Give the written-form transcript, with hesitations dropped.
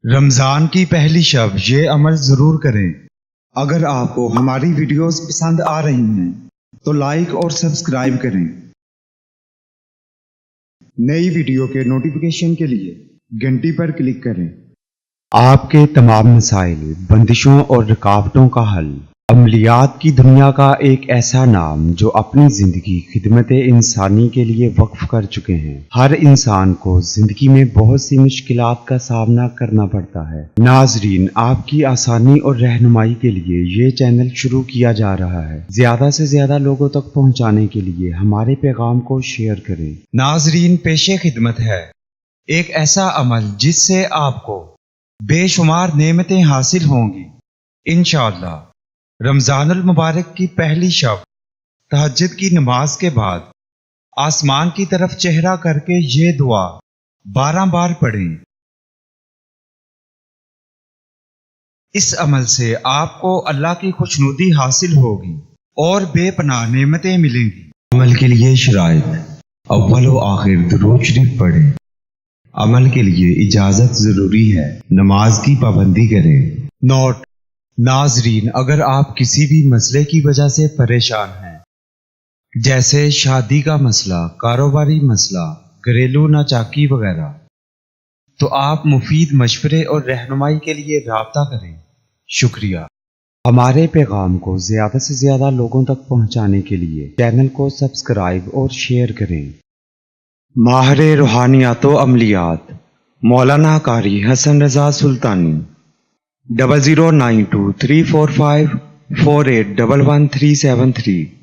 رمضان کی پہلی شب یہ عمل ضرور کریں۔ اگر آپ کو ہماری ویڈیوز پسند آ رہی ہیں تو لائک اور سبسکرائب کریں۔ نئی ویڈیو کے نوٹیفیکیشن کے لیے گھنٹی پر کلک کریں۔ آپ کے تمام مسائل، بندشوں اور رکاوٹوں کا حل۔ عملیات کی دنیا کا ایک ایسا نام جو اپنی زندگی خدمت انسانی کے لیے وقف کر چکے ہیں۔ ہر انسان کو زندگی میں بہت سی مشکلات کا سامنا کرنا پڑتا ہے۔ ناظرین، آپ کی آسانی اور رہنمائی کے لیے یہ چینل شروع کیا جا رہا ہے۔ زیادہ سے زیادہ لوگوں تک پہنچانے کے لیے ہمارے پیغام کو شیئر کریں۔ ناظرین، پیش خدمت ہے ایک ایسا عمل جس سے آپ کو بے شمار نعمتیں حاصل ہوں گی انشاءاللہ۔ رمضان المبارک کی پہلی شب تہجد کی نماز کے بعد آسمان کی طرف چہرہ کر کے یہ دعا 12 بار پڑھیں۔ اس عمل سے آپ کو اللہ کی خوشنودی حاصل ہوگی اور بے پناہ نعمتیں ملیں گی۔ عمل کے لیے شرائط: اول و آخر درود شریف پڑھیں۔ عمل کے لیے اجازت ضروری ہے، نماز کی پابندی کریں۔ نوٹ: ناظرین، اگر آپ کسی بھی مسئلے کی وجہ سے پریشان ہیں، جیسے شادی کا مسئلہ، کاروباری مسئلہ، گھریلو ناچاکی وغیرہ، تو آپ مفید مشورے اور رہنمائی کے لیے رابطہ کریں۔ شکریہ۔ ہمارے پیغام کو زیادہ سے زیادہ لوگوں تک پہنچانے کے لیے چینل کو سبسکرائب اور شیئر کریں۔ ماہر روحانیات و عملیات مولانا قاری حسن رضا سلطانی 00923454811373